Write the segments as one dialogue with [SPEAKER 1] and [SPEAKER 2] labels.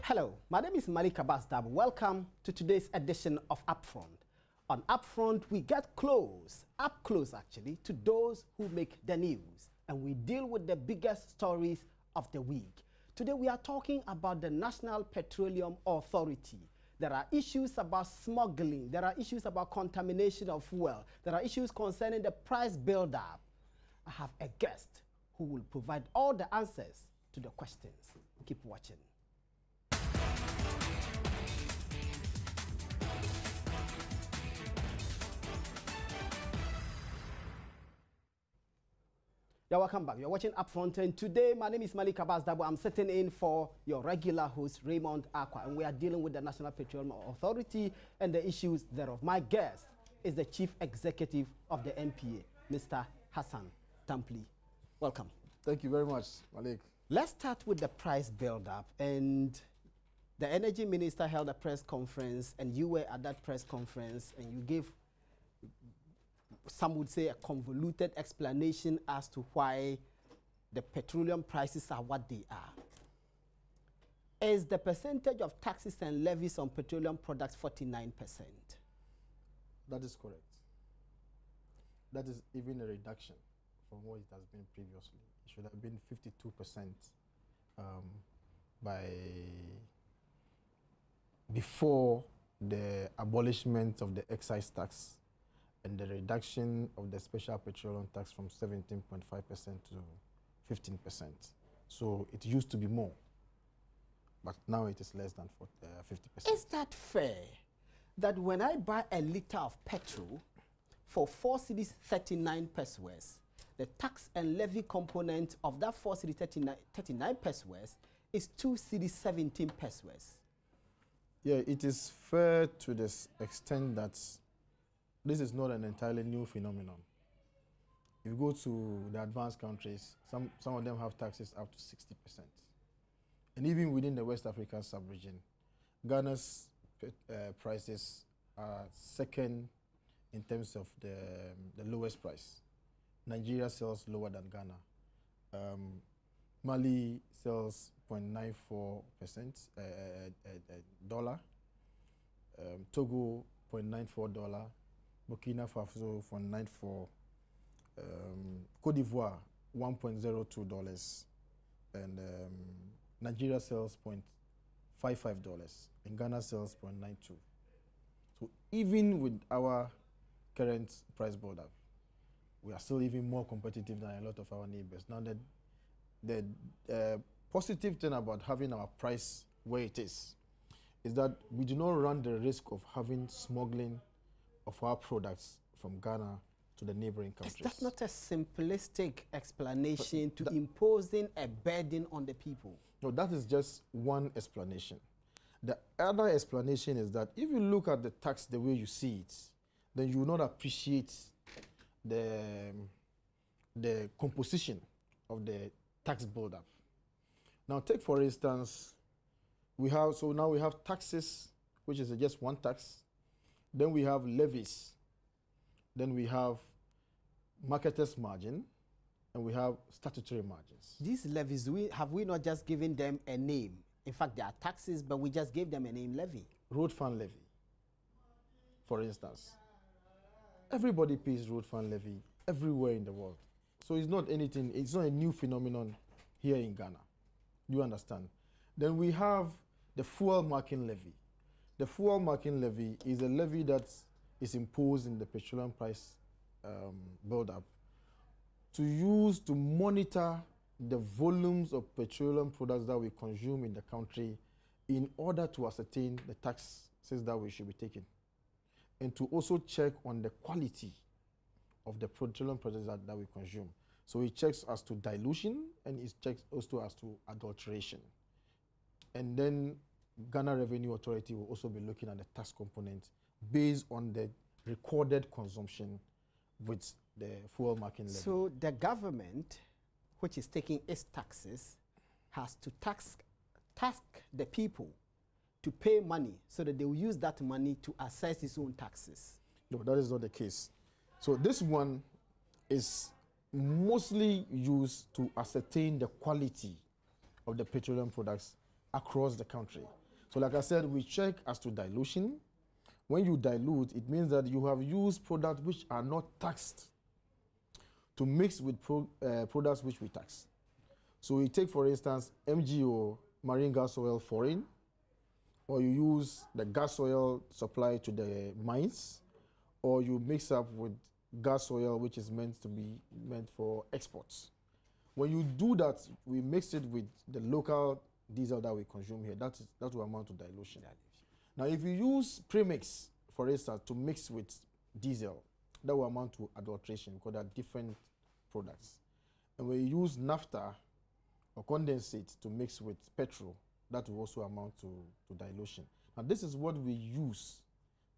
[SPEAKER 1] Hello, my name is Malik Abbas-Dabo. Welcome to today's edition of UPfront. On UPfront, we get up close actually, to those who make the news, and we deal with the biggest stories of the week. Today we are talking about the National Petroleum Authority. There are issues about smuggling, there are issues about contamination of fuel, there are issues concerning the price build-up. I have a guest who will provide all the answers to the questions. Keep watching. You're welcome back. You're watching UPfront, and today my name is Malik Abbas-Dabo. I'm sitting in for your regular host, Raymond Aqua, and we are dealing with the National Petroleum Authority and the issues thereof. My guest is the Chief Executive of the NPA, Mr. Hassan Tampli. Welcome.
[SPEAKER 2] Thank you very much, Malik.
[SPEAKER 1] Let's start with the price build-up. And the Energy Minister held a press conference, and you were at that press conference, and you gave, some would say, a convoluted explanation as to why the petroleum prices are what they are. Is the percentage of taxes and levies on petroleum products 49%?
[SPEAKER 2] That is correct. That is even a reduction from what it has been previously. It should have been 52% before the abolishment of the excise tax and the reduction of the special petroleum tax from 17.5% to 15%. So it used to be more, but now it is less than 50%.
[SPEAKER 1] Is that fair that when I buy a liter of petrol for 4 cedis 39 pesos, the tax and levy component of that 4 cedis 39 pesos is 2 cedis 17 pesos?
[SPEAKER 2] Yeah, it is fair to this extent that this is not an entirely new phenomenon. If you go to the advanced countries, some of them have taxes up to 60%. And even within the West African sub-region, Ghana's prices are second in terms of the lowest price. Nigeria sells lower than Ghana. Mali sells 0.94% dollar. Togo, $0.94. Burkina Faso, $0.94. Cote d'Ivoire, $1.02. And Nigeria sells $0.55. And Ghana sells $0.92. So even with our current price build-up, we are still even more competitive than a lot of our neighbors. Now, the positive thing about having our price where it is that we do not run the risk of having smuggling of our products from Ghana to the neighboring countries.
[SPEAKER 1] Is that not a simplistic explanation to imposing a burden on the people?
[SPEAKER 2] No, that is just one explanation. The other explanation is that if you look at the tax the way you see it, then you will not appreciate the composition of the tax buildup. Now, take for instance, now we have taxes, which is just one tax. Then we have levies. Then we have marketers' margin, and we have statutory margins.
[SPEAKER 1] These levies, have we not just given them a name? In fact, they are taxes, but we just gave them a name, levy.
[SPEAKER 2] Road fund levy, for instance. Everybody pays road fund levy everywhere in the world. So it's not anything, it's not a new phenomenon here in Ghana. You understand? Then we have the fuel marking levy. The fuel marking levy is a levy that is imposed in the petroleum price build-up to use to monitor the volumes of petroleum products that we consume in the country in order to ascertain the taxes that we should be taking, and to also check on the quality of the petroleum products that we consume. So it checks as to dilution, and it checks also as to adulteration. And then Ghana Revenue Authority will also be looking at the tax component based on the recorded consumption with the fuel marking levy.
[SPEAKER 1] So the government, which is taking its taxes, has to task the people to pay money so that they will use that money to assess its own taxes.
[SPEAKER 2] No, that is not the case. So this one is mostly used to ascertain the quality of the petroleum products across the country. So like I said, we check as to dilution. When you dilute, it means that you have used products which are not taxed to mix with products which we tax. So we take, for instance, MGO, marine gas oil foreign, or you use the gas oil supplied to the mines, or you mix up with gas oil which is meant for exports. When you do that, we mix it with the local diesel that we consume here. That will amount to dilution. Now, if you use premix, for instance, to mix with diesel, that will amount to adulteration because they are different products. And when you use naphtha or condensate to mix with petrol, that will also amount to dilution. Now, this is what we use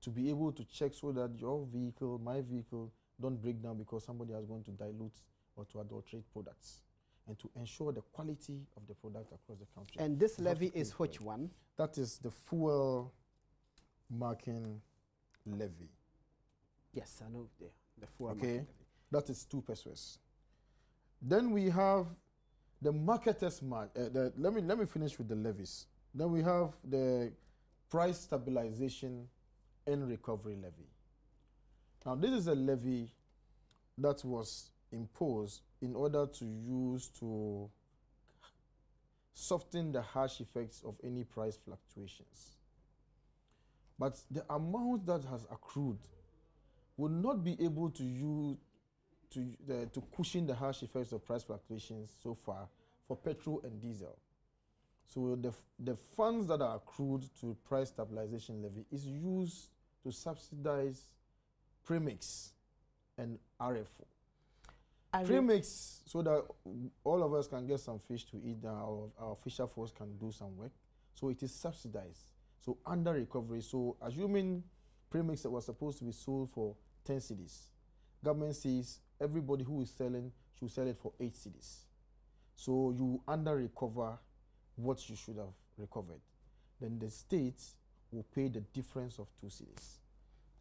[SPEAKER 2] to be able to check so that your vehicle, my vehicle, don't break down because somebody is going to dilute or to adulterate products, and to ensure the quality of the product across the country.
[SPEAKER 1] And this levy is which one?
[SPEAKER 2] That is the fuel marking levy.
[SPEAKER 1] Yes, I know the fuel marking levy.
[SPEAKER 2] That is 2 pesos. Then we have the marketers let me finish with the levies. Then we have the price stabilization and recovery levy. Now, this is a levy that was imposed in order to use to soften the harsh effects of any price fluctuations. But the amount that has accrued will not be able to use to cushion the harsh effects of price fluctuations so far for petrol and diesel. So the funds that are accrued to price stabilization levy is used to subsidize premix and RFO. Premix, so that all of us can get some fish to eat, and our fisher force can do some work. So it is subsidized. So under recovery, so assuming premix that was supposed to be sold for 10 cedis, government says everybody who is selling should sell it for 8 cedis. So you under recover what you should have recovered. Then the states will pay the difference of 2 cedis.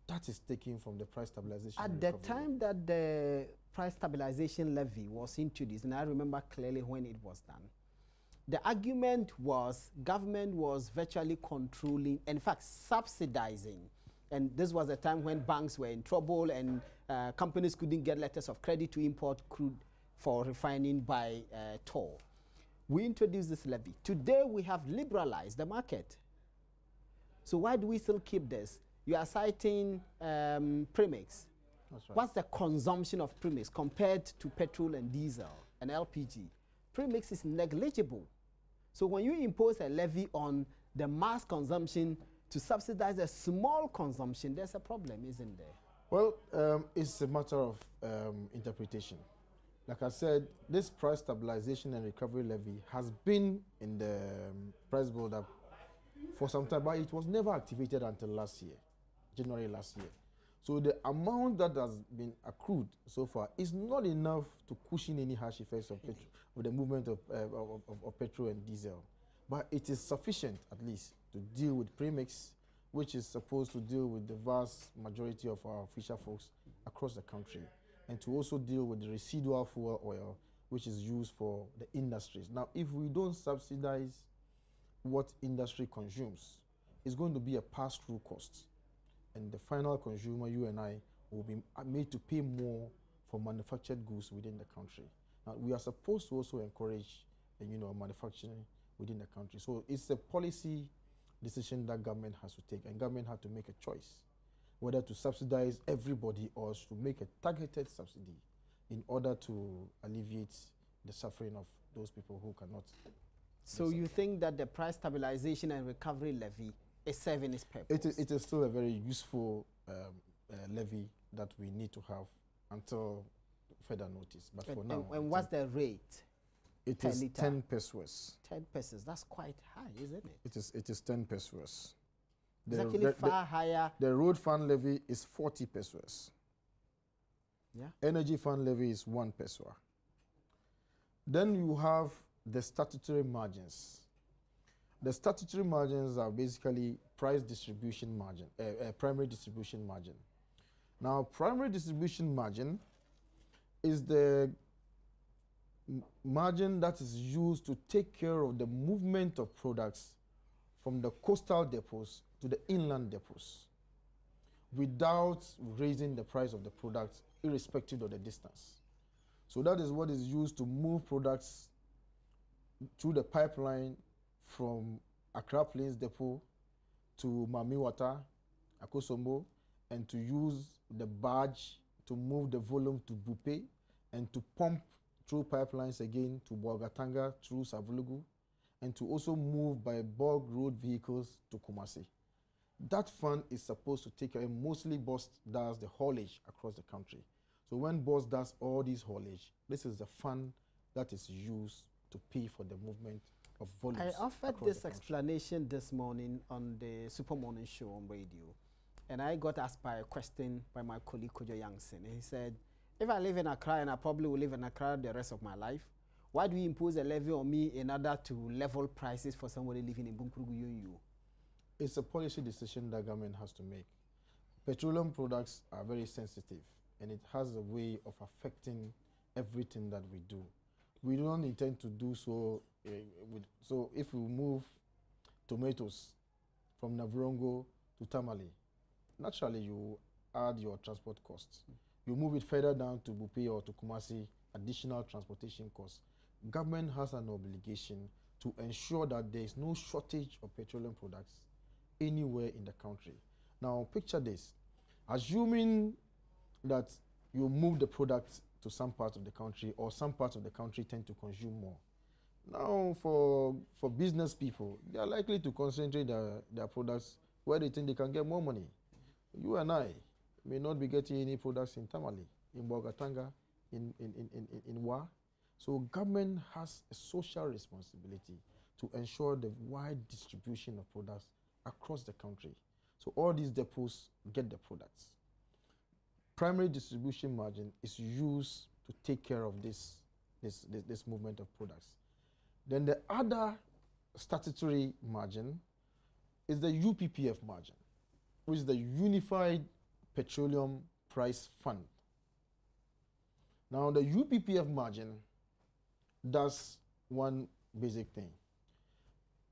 [SPEAKER 2] That is taken from the price stabilization.
[SPEAKER 1] At the time that the price stabilization levy was introduced, and I remember clearly when it was done, the argument was government was virtually controlling, in fact, subsidizing. And this was a time when banks were in trouble and companies couldn't get letters of credit to import crude for refining by toll. We introduced this levy. Today, we have liberalized the market. So why do we still keep this? You are citing premix.
[SPEAKER 2] That's right.
[SPEAKER 1] What's the consumption of premix compared to petrol and diesel and LPG? Premix is negligible. So when you impose a levy on the mass consumption to subsidize a small consumption, there's a problem, isn't there?
[SPEAKER 2] Well, it's a matter of interpretation. Like I said, this price stabilization and recovery levy has been in the price build-up for some time, but it was never activated until last year, January last year. So the amount that has been accrued so far is not enough to cushion any harsh effects of petrol, of the movement of petrol and diesel. But it is sufficient, at least, to deal with premix, which is supposed to deal with the vast majority of our fisher folks across the country, and to also deal with the residual fuel oil, which is used for the industries. Now, if we don't subsidize what industry consumes, it's going to be a pass-through cost. And the final consumer, you and I, will be made to pay more for manufactured goods within the country. Now, we are supposed to also encourage, manufacturing within the country. So it's a policy decision that government has to take, and government has to make a choice, whether to subsidize everybody or to make a targeted subsidy in order to alleviate the suffering of those people who cannot.
[SPEAKER 1] So you think that the price stabilization and recovery levy is serving its purpose?
[SPEAKER 2] It is still a very useful levy that we need to have until further notice. But for now,
[SPEAKER 1] and what's the rate?
[SPEAKER 2] It is 10 pesos.
[SPEAKER 1] 10 pesos. That's quite high, isn't it?
[SPEAKER 2] It is 10 pesos.
[SPEAKER 1] It's actually far higher.
[SPEAKER 2] The road fund levy is 40 pesos.
[SPEAKER 1] Yeah.
[SPEAKER 2] Energy fund levy is 1 peso. Then you have the statutory margins. The statutory margins are basically price distribution margin, primary distribution margin. Now, primary distribution margin is the margin that is used to take care of the movement of products from the coastal depots to the inland depots without raising the price of the products irrespective of the distance. So that is what is used to move products through the pipeline from Accra Plains Depot to Mamiwata, Akosombo, and to use the barge to move the volume to Bupe and to pump through pipelines again to Bolgatanga through Savulugu, and to also move by bulk road vehicles to Kumasi. That fund is supposed to take care, and mostly BOS does the haulage across the country. So when BOS does all these haulage, this is the fund that is used to pay for the movement of volumes.
[SPEAKER 1] I offered this explanation this morning on the Super Morning Show on radio, and I got asked by a question by my colleague Kojo Youngson. He said, if I live in Accra, and I probably will live in Accra the rest of my life, why do you impose a levy on me in order to level prices for somebody living in Bunkuru?
[SPEAKER 2] It's a policy decision that government has to make. Petroleum products are very sensitive, and it has a way of affecting everything that we do. We don't intend to do so. So if we move tomatoes from Navrongo to Tamale, naturally you add your transport costs. You move it further down to Bupe or to Kumasi, additional transportation costs. Government has an obligation to ensure that there is no shortage of petroleum products anywhere in the country. Now, picture this. Assuming that you move the products to some parts of the country, or some parts of the country tend to consume more. Now, for business people, they are likely to concentrate their products where they think they can get more money. You and I may not be getting any products in Tamale, in Bolgatanga, in Wa. So government has a social responsibility to ensure the wide distribution of products across the country. So all these depots get the products. Primary distribution margin is used to take care of this movement of products. Then the other statutory margin is the UPPF margin, which is the Unified Petroleum Price Fund. Now the UPPF margin does one basic thing.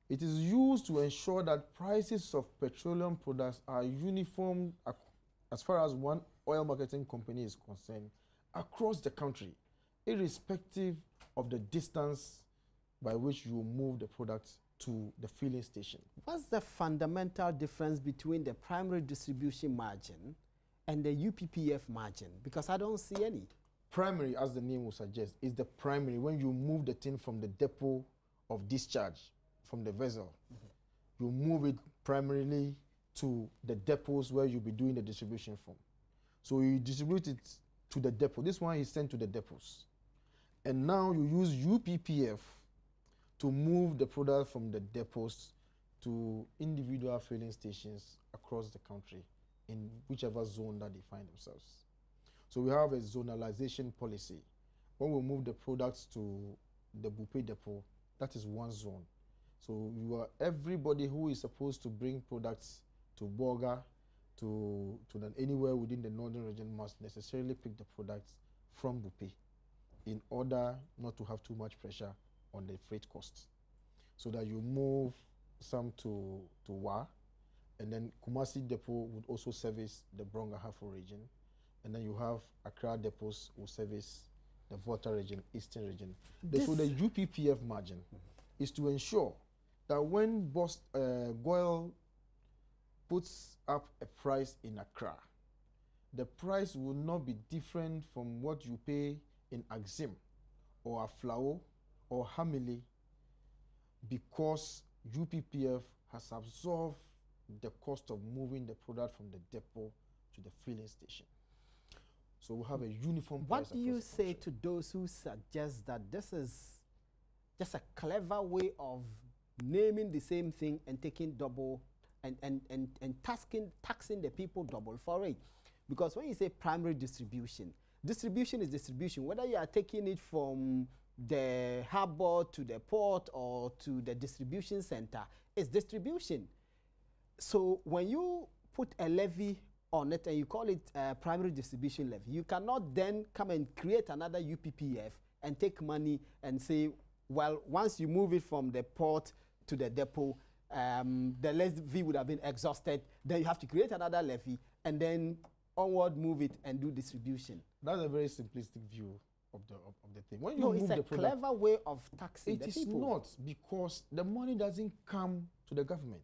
[SPEAKER 2] It is used to ensure that prices of petroleum products are uniform as far as one oil marketing company is concerned across the country, irrespective of the distance by which you move the products to the filling station.
[SPEAKER 1] What's the fundamental difference between the primary distribution margin and the UPPF margin? Because I don't see any.
[SPEAKER 2] Primary, as the name will suggest, is the primary when you move the thing from the depot of discharge from the vessel. Mm-hmm. You move it primarily to the depots where you'll be doing the distribution from. So you distribute it to the depot. This one is sent to the depots. And now you use UPPF to move the product from the depots to individual filling stations across the country in whichever zone that they find themselves. So we have a zonalization policy. When we move the products to the Bupe depot, that is one zone. So everybody who is supposed to bring products to Boga, to anywhere within the northern region must necessarily pick the products from Bupe in order not to have too much pressure on the freight costs. So that you move some to Wa, and then Kumasi depot would also service the Brongahafo region, and then you have Accra depots will service the Volta region, Eastern region. So the UPPF margin is to ensure that when GOIL puts up a price in Accra, the price will not be different from what you pay in Axim or Aflao or Hamili, because UPPF has absorbed the cost of moving the product from the depot to the filling station. So we have a uniform price.
[SPEAKER 1] What do you say to those who suggest that this is just a clever way of naming the same thing and taking double and taxing the people double for it? Because when you say primary distribution, distribution is distribution. Whether you are taking it from the harbor to the port or to the distribution center, it's distribution. So when you put a levy on it and you call it primary distribution levy, you cannot then come and create another UPPF and take money and say, well, once you move it from the port to the depot, the levy would have been exhausted. Then you have to create another levy and then onward move it and do distribution.
[SPEAKER 2] That's a very simplistic view of the thing. When you
[SPEAKER 1] No,
[SPEAKER 2] move
[SPEAKER 1] it's a
[SPEAKER 2] the product,
[SPEAKER 1] clever way of taxing
[SPEAKER 2] it
[SPEAKER 1] the
[SPEAKER 2] is
[SPEAKER 1] people.
[SPEAKER 2] not, because the money doesn't come to the government.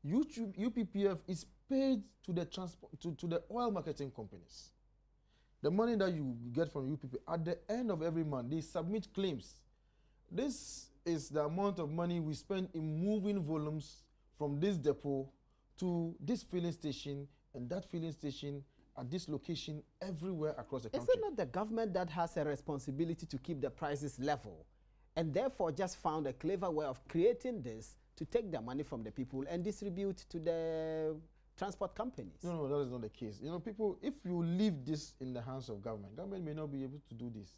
[SPEAKER 2] UPPF is paid to the transport to the oil marketing companies. The money that you get from UPP at the end of every month, they submit claims. This is the amount of money we spend in moving volumes from this depot to this filling station and that filling station at this location everywhere across the country.
[SPEAKER 1] Is it not the government that has a responsibility to keep the prices level, and therefore just found a clever way of creating this to take the money from the people and distribute to the transport companies?
[SPEAKER 2] No, that is not the case. You know, people, if you leave this in the hands of government, government may not be able to do this.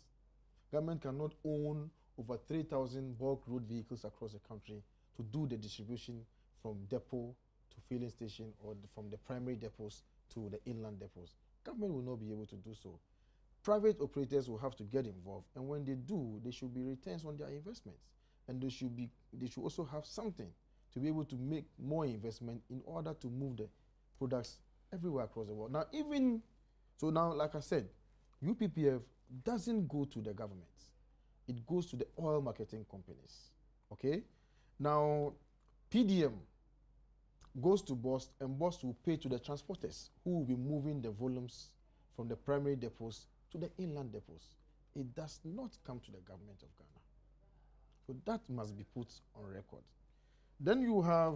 [SPEAKER 2] Government cannot own over 3,000 bulk road vehicles across the country to do the distribution from depot to filling station, or from the primary depots to the inland depots. Government will not be able to do so. Private operators will have to get involved, and when they do, there should be returns on their investments, and they should also have something to be able to make more investment in order to move the products everywhere across the world. Now, like I said, UPPF doesn't go to the government. It goes to the oil marketing companies. Okay? Now, PDM goes to BOST, and BOST will pay to the transporters who will be moving the volumes from the primary depots to the inland depots. It does not come to the government of Ghana. So that must be put on record. Then you have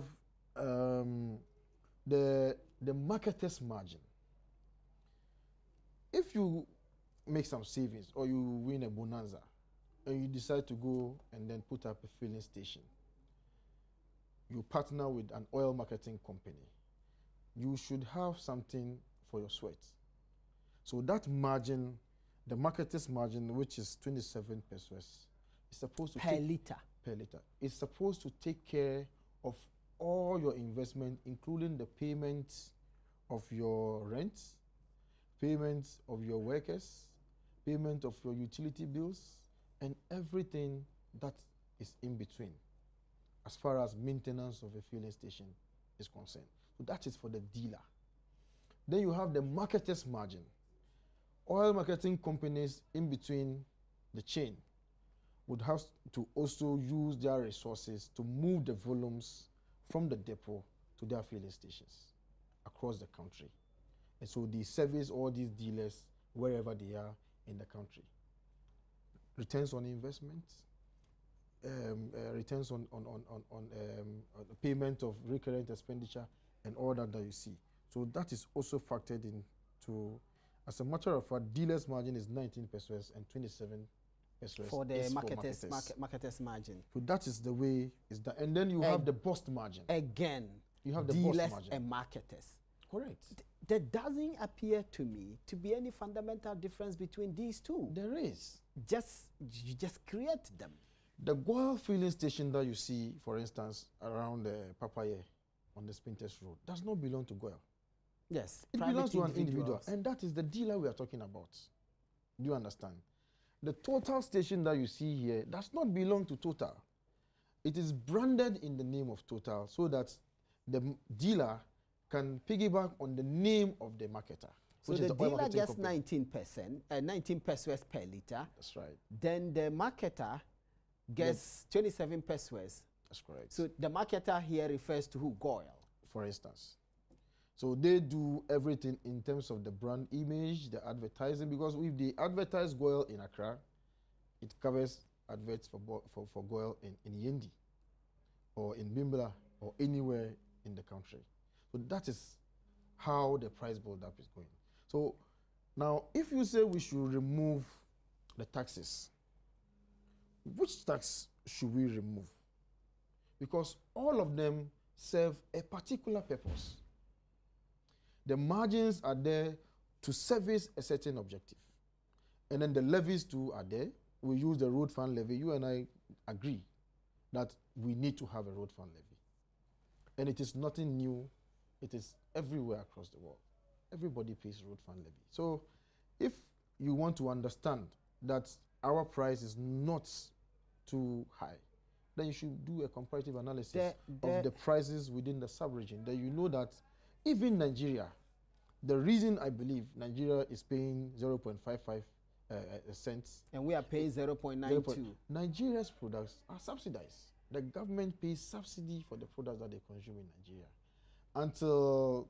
[SPEAKER 2] the marketer's margin. If you make some savings or you win a bonanza and you decide to go and then put up a filling station, you partner with an oil marketing company, you should have something for your sweat. So that margin, the marketer's margin, which is 27 pesos, is supposed to
[SPEAKER 1] per liter.
[SPEAKER 2] It's supposed to take care of all your investment, including the payment of your rent, payment of your workers, payment of your utility bills, and everything that is in between, as far as maintenance of a filling station is concerned. So that is for the dealer. Then you have the marketer's margin. Oil marketing companies in between the chain would have to also use their resources to move the volumes from the depot to their filling stations across the country. And so they service all these dealers wherever they are in the country. Returns on investment, returns on payment of recurrent expenditure, and all that you see. So that is also factored into. As a matter of fact, dealer's margin is 19 pesos and 27 pesos
[SPEAKER 1] for the marketer's margin.
[SPEAKER 2] So that is the way it's done. And then you have the BOST margin.
[SPEAKER 1] Again,
[SPEAKER 2] you have the
[SPEAKER 1] dealers
[SPEAKER 2] BOST margin
[SPEAKER 1] and marketers.
[SPEAKER 2] Correct.
[SPEAKER 1] There doesn't appear to me to be any fundamental difference between these two.
[SPEAKER 2] There is.
[SPEAKER 1] You just create them.
[SPEAKER 2] The Goil filling station that you see, for instance, around Papaye on the Spintex Road, does not belong to Goil.
[SPEAKER 1] Yes.
[SPEAKER 2] It belongs to an individual. And that is the dealer we are talking about. Do you understand? The Total station that you see here does not belong to Total. It is branded in the name of Total so that the dealer can piggyback on the name of the marketer.
[SPEAKER 1] So the dealer gets 19 pesos per liter.
[SPEAKER 2] That's right.
[SPEAKER 1] Then the marketer gets 27 pesos.
[SPEAKER 2] That's correct.
[SPEAKER 1] So the marketer here refers to who? Goil.
[SPEAKER 2] For instance. So they do everything in terms of the brand image, the advertising, because if they advertise Goil in Accra, it covers adverts for Goil in Yendi or in Bimbala or anywhere in the country. So that is how the price build-up is going. So now, if you say we should remove the taxes, which tax should we remove? Because all of them serve a particular purpose. The margins are there to service a certain objective. And then the levies too are there. We use the road fund levy. You and I agree that we need to have a road fund levy. And it is nothing new. It is everywhere across the world. Everybody pays road fund levy. So if you want to understand that our price is not too high, then you should do a comparative analysis of the prices within the sub-region. Then you know that even Nigeria, the reason I believe Nigeria is paying 0.55 cents.
[SPEAKER 1] And we are paying 0.92.
[SPEAKER 2] Nigeria's products are subsidized. The government pays subsidy for the products that they consume in Nigeria. Until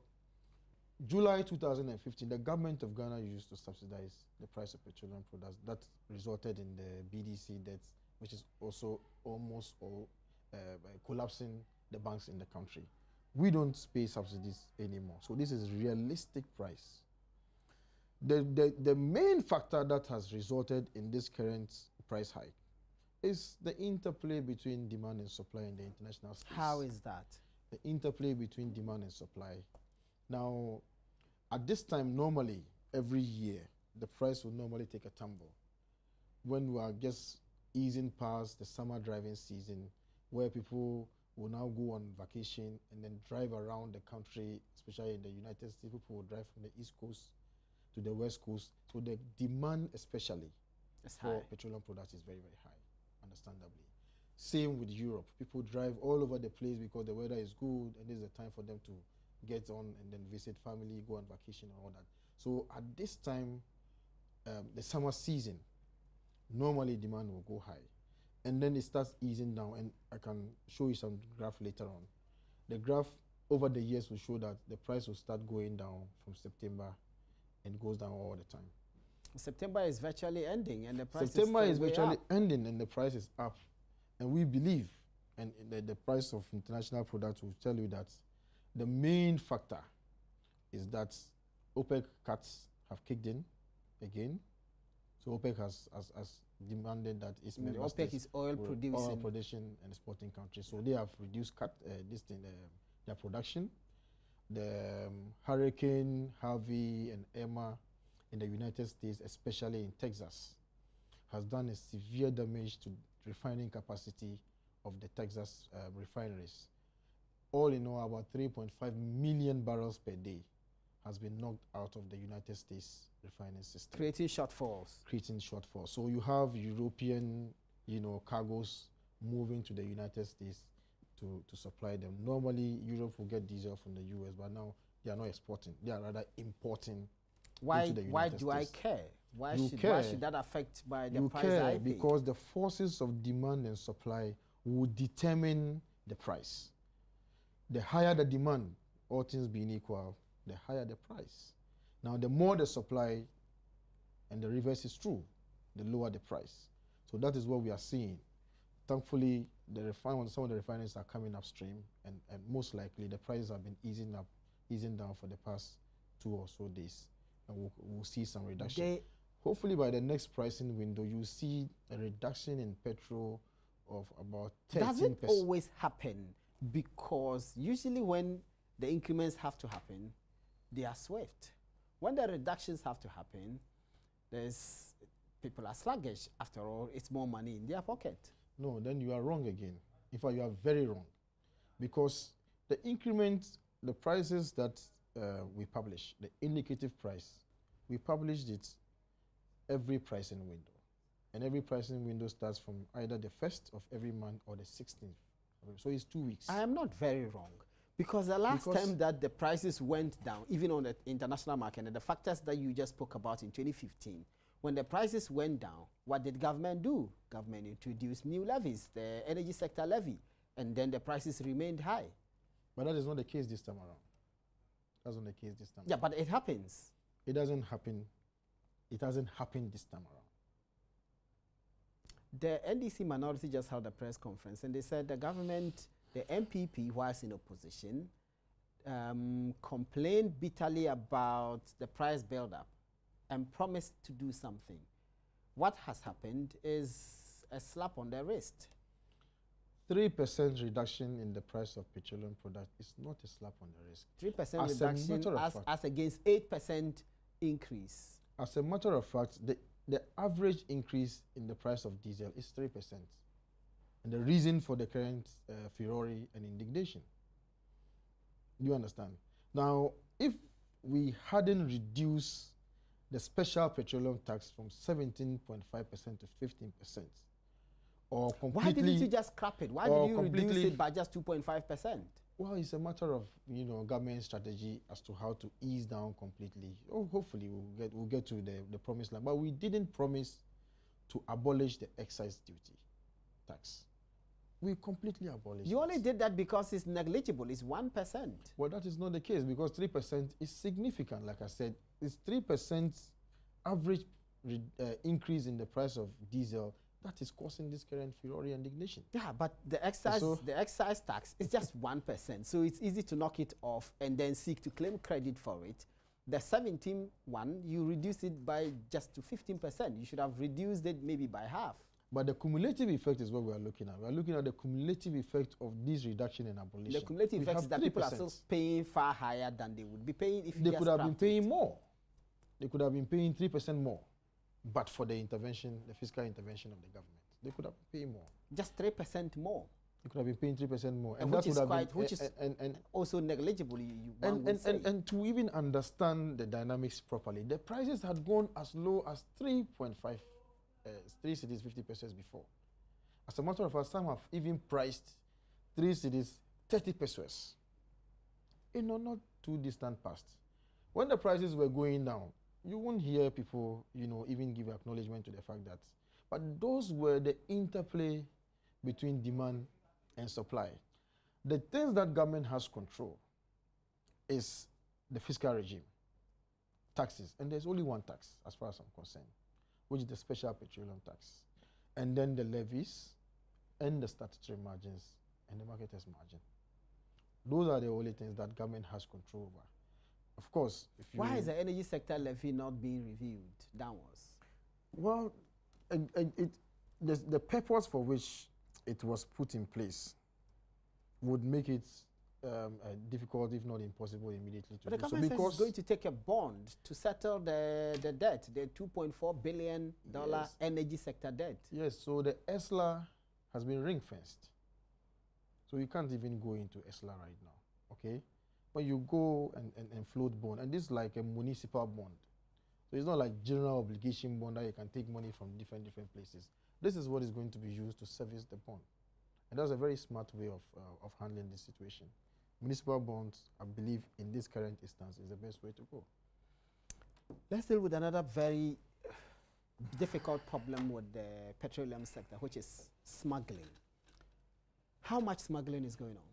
[SPEAKER 2] July 2015, the government of Ghana used to subsidize the price of petroleum products. That resulted in the BDC debt, which is also almost all collapsing the banks in the country. We don't pay subsidies anymore. So this is realistic price. The main factor that has resulted in this current price hike is the interplay between demand and supply in the international space.
[SPEAKER 1] How is that?
[SPEAKER 2] The interplay between demand and supply. Now, at this time, normally, every year, the price will normally take a tumble. When we are just easing past the summer driving season, where people will now go on vacation and then drive around the country, especially in the United States, people will drive from the East Coast to the West Coast. So the demand, especially for petroleum products, is very, very high, understandably. Same with Europe. People drive all over the place because the weather is good and this is the time for them to get on and then visit family, go on vacation and all that. So at this time, the summer season, normally demand will go high. And then it starts easing down, and I can show you some graph later on. The graph over the years will show that the price will start going down from September and goes down all the time.
[SPEAKER 1] September is virtually ending and the price
[SPEAKER 2] September is virtually ending and the price is up. And we believe, and the price of international products will tell you that the main factor is that OPEC cuts have kicked in again. So OPEC has demanded that its member
[SPEAKER 1] OPEC is oil
[SPEAKER 2] producing and exporting countries. So they have reduced their production. The Hurricane Harvey and Irma in the United States, especially in Texas, has done a severe damage to refining capacity of the Texas refineries. All in all, about 3.5 million barrels per day has been knocked out of the United States refining system.
[SPEAKER 1] Creating shortfalls.
[SPEAKER 2] So you have European, cargoes moving to the United States to supply them. Normally, Europe will get diesel from the US, but now they are not exporting. They are rather importing into the United States.
[SPEAKER 1] Why do I care? Why should that affect by the price I pay?
[SPEAKER 2] Because the forces of demand and supply will determine the price. The higher the demand, all things being equal, the higher the price. Now, the more the supply, and the reverse is true, the lower the price. So that is what we are seeing. Thankfully, some of the refineries are coming upstream, and most likely the prices have been easing down for the past 2 or so days, and we'll see some reduction. Hopefully, by the next pricing window, you see a reduction in petrol of about 13%.
[SPEAKER 1] Does it always happen? Because usually when the increments have to happen, they are swift. When the reductions have to happen, people are sluggish. After all, it's more money in their pocket.
[SPEAKER 2] No, then you are wrong again. In fact, you are very wrong. Because the increment, the prices that we publish, the indicative price, we published it every pricing window. And every pricing window starts from either the 1st of every month or the 16th. So it's 2 weeks.
[SPEAKER 1] I am not very wrong. Because the last time that the prices went down, even on the international market, and the factors that you just spoke about in 2015, when the prices went down, what did government do? Government introduced new levies, the energy sector levy, and then the prices remained high.
[SPEAKER 2] But that is not the case this time around. That's not the case this time around.
[SPEAKER 1] Yeah, but it happens.
[SPEAKER 2] It doesn't happen. It hasn't happened this time around.
[SPEAKER 1] The NDC minority just held a press conference, and they said the government, the MPP, whilst in opposition, complained bitterly about the price build-up and promised to do something. What has happened is a slap on the wrist.
[SPEAKER 2] 3% reduction in the price of petroleum products is not a slap on the wrist.
[SPEAKER 1] 3% reduction as against 8% increase.
[SPEAKER 2] As a matter of fact, the average increase in the price of diesel is 3%. And the reason for the current furor and indignation. You understand? Now, if we hadn't reduced the special petroleum tax from 17.5% to 15%. Or completely.
[SPEAKER 1] Why didn't you just scrap it? Why did you reduce it by just 2.5%?
[SPEAKER 2] Well, it's a matter of, government strategy as to how to ease down completely. Oh, hopefully we'll get to the promised land. But we didn't promise to abolish the excise duty tax. We completely abolished it.
[SPEAKER 1] You only did that because it's negligible. It's 1%.
[SPEAKER 2] Well, that is not the case, because 3% is significant. Like I said, it's 3% average increase in the price of diesel that is causing this current furor and indignation.
[SPEAKER 1] Yeah, but the excise tax is just 1%. So it's easy to knock it off and then seek to claim credit for it. The 17 one, you reduce it by just to 15%. You should have reduced it maybe by half.
[SPEAKER 2] But the cumulative effect is what we are looking at. We are looking at the cumulative effect of this reduction in abolition.
[SPEAKER 1] The cumulative effect is that people are still paying far higher than they would be paying if you
[SPEAKER 2] They could have been paying more. They could have been paying 3% more, but for the intervention, the fiscal intervention of the government, they could have been paying more.
[SPEAKER 1] Just 3% more.
[SPEAKER 2] They could have been paying 3% more,
[SPEAKER 1] and which is quite, which is also negligible.
[SPEAKER 2] And to even understand the dynamics properly, the prices had gone as low as 3.5. 3 cedis 50 pesos before. As a matter of fact, some have even priced 3 cedis 30 pesos. Not too distant past. When the prices were going down, you won't hear people, even give acknowledgement to the fact that. But those were the interplay between demand and supply. The things that government has control is the fiscal regime, taxes, and there's only one tax as far as I'm concerned, which is the special petroleum tax, and then the levies, and the statutory margins, and the marketer's margin. Those are the only things that government has control over. Of course,
[SPEAKER 1] why is the energy sector levy not being reviewed downwards?
[SPEAKER 2] Well, the purpose for which it was put in place would make it difficult, if not impossible, immediately to do so.
[SPEAKER 1] But the government says it's going to take a bond to settle the debt, the $2.4 billion energy sector debt.
[SPEAKER 2] Yes, so the ESLA has been ring-fenced. So you can't even go into ESLA right now, okay? But you go and float bond, and this is like a municipal bond. So it's not like general obligation bond that you can take money from different places. This is what is going to be used to service the bond. And that's a very smart way of handling this situation. Municipal bonds, I believe, in this current instance, is the best way to go.
[SPEAKER 1] Let's deal with another very difficult problem with the petroleum sector, which is smuggling. How much smuggling is going on?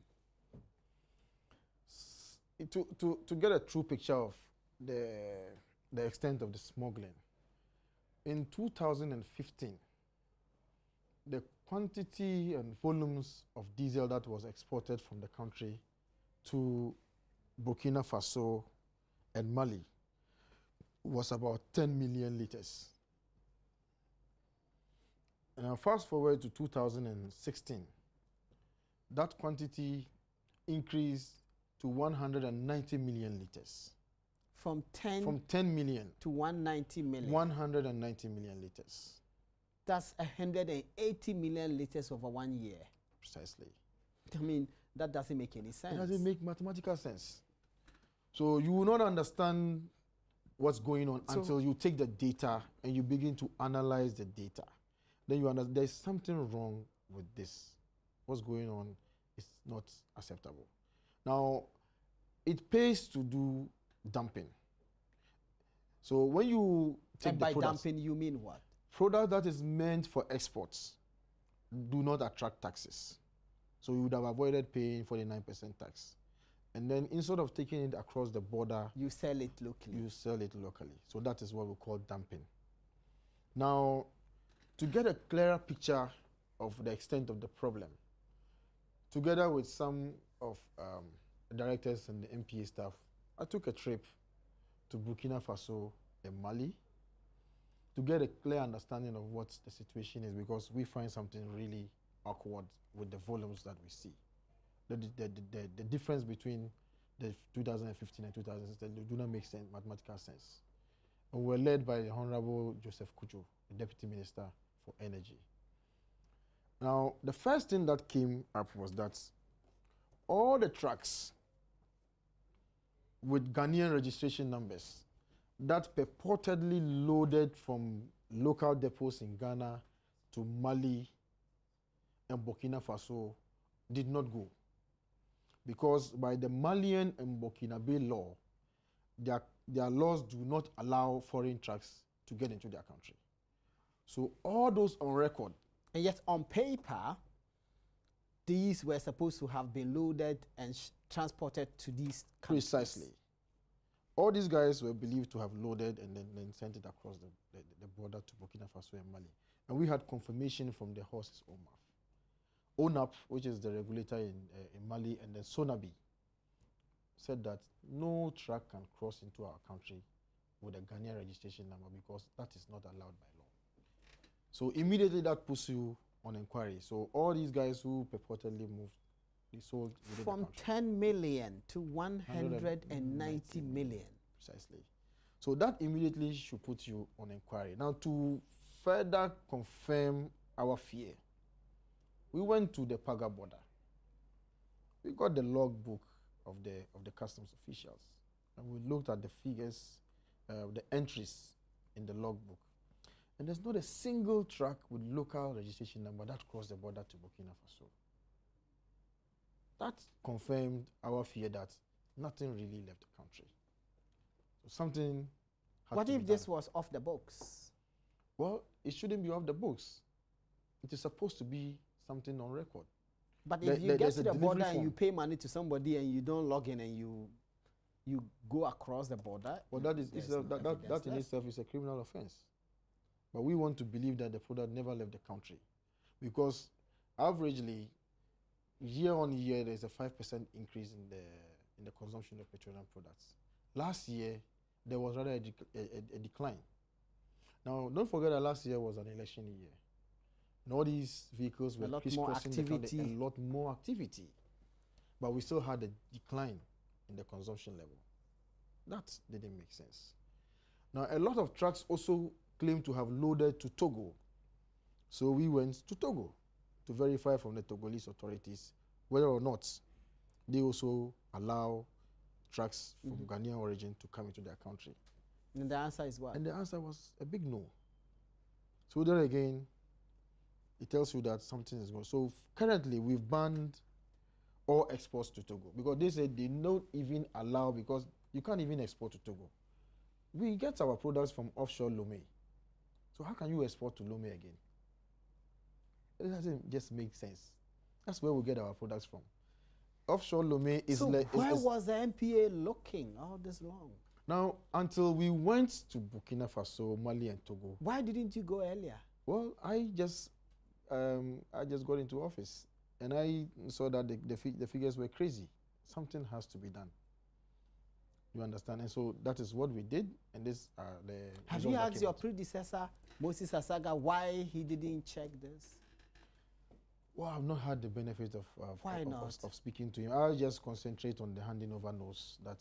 [SPEAKER 2] To get a true picture of the extent of the smuggling, in 2015, the quantity and volumes of diesel that was exported from the country to Burkina Faso and Mali was about 10 million liters. And now fast forward to 2016, that quantity increased to 190 million liters.
[SPEAKER 1] From 10
[SPEAKER 2] million
[SPEAKER 1] to 190 million.
[SPEAKER 2] 190 million liters.
[SPEAKER 1] That's 180 million liters over 1 year.
[SPEAKER 2] Precisely.
[SPEAKER 1] I mean, that doesn't make any sense.
[SPEAKER 2] It doesn't make mathematical sense. So you will not understand what's going on until you take the data and you begin to analyze the data. Then you understand there's something wrong with this. What's going on is not acceptable. Now, it pays to do dumping. So when you take
[SPEAKER 1] and by dumping, you mean what?
[SPEAKER 2] Product that is meant for exports do not attract taxes. So you would have avoided paying 49% tax. And then instead of taking it across the border,
[SPEAKER 1] you sell it locally.
[SPEAKER 2] You sell it locally. So that is what we call dumping. Now, to get a clearer picture of the extent of the problem, together with some of directors and the MPA staff, I took a trip to Burkina Faso and Mali to get a clear understanding of what the situation is, because we find something really awkward with the volumes that we see. The difference between the 2015 and 2016 do not make sense, mathematical sense. And we're led by the Honorable Joseph Kujo, the Deputy Minister for Energy. Now, the first thing that came up was that all the trucks with Ghanaian registration numbers that purportedly loaded from local depots in Ghana to Mali and Burkina Faso did not go. Because by the Malian and Burkinabe law, their laws do not allow foreign trucks to get into their country. So all those on record.
[SPEAKER 1] And yet on paper, these were supposed to have been loaded and transported to these countries.
[SPEAKER 2] Precisely. All these guys were believed to have loaded and then sent it across the border to Burkina Faso and Mali. And we had confirmation from the horses ONAP, which is the regulator in Mali, and then Sonabi, said that no truck can cross into our country with a Ghanaian registration number because that is not allowed by law. So immediately that puts you on inquiry. So all these guys who purportedly moved, they sold
[SPEAKER 1] from 10 million to 190 million.
[SPEAKER 2] Precisely. So that immediately should put you on inquiry. Now, to further confirm our fear, we went to the Paga border. We got the logbook of the customs officials, and we looked at the figures, the entries in the logbook. And there's not a single truck with local registration number that crossed the border to Burkina Faso. That confirmed our fear that nothing really left the country. So something had
[SPEAKER 1] What
[SPEAKER 2] to
[SPEAKER 1] if
[SPEAKER 2] be
[SPEAKER 1] this
[SPEAKER 2] done.
[SPEAKER 1] was off the books?
[SPEAKER 2] Well, it shouldn't be off the books. It is supposed to be something on record.
[SPEAKER 1] But if you get to the border and
[SPEAKER 2] form.
[SPEAKER 1] you pay money to somebody and you don't log in and you go across the border,
[SPEAKER 2] well, that is
[SPEAKER 1] there's
[SPEAKER 2] that
[SPEAKER 1] no
[SPEAKER 2] in
[SPEAKER 1] evidence left.
[SPEAKER 2] itself is a criminal offense. But we want to believe that the product never left the country, because averagely, year on year, there's a 5% increase in the consumption of petroleum products. Last year, there was rather a decline. Now, don't forget that last year was an election year. And all these vehicles were crisscrossing the country, a lot more activity. But we still had a decline in the consumption level. That didn't make sense. Now, a lot of trucks also claim to have loaded to Togo. So we went to Togo to verify from the Togolese authorities whether or not they also allow trucks from Ghanaian origin to come into their country.
[SPEAKER 1] And the answer is what?
[SPEAKER 2] And the answer was a big no. So there again, it tells you that something is going. So currently, we've banned all exports to Togo because they said they don't even allow, because you can't even export to Togo. We get our products from offshore Lomé. So how can you export to Lomé again? It doesn't just make sense. That's where we get our products from. Offshore Lomé is...
[SPEAKER 1] So where was the MPA looking all this long?
[SPEAKER 2] Now, until we went to Burkina Faso, Mali, and Togo.
[SPEAKER 1] Why didn't you go earlier?
[SPEAKER 2] Well, I just got into office, and I saw that the figures were crazy. Something has to be done. You understand? And so that is what we did, and this the...
[SPEAKER 1] Have you asked your predecessor, Moses Asaga, why he didn't check this?
[SPEAKER 2] Well, I've not had the benefit of speaking to him. I'll just concentrate on the handing over notes that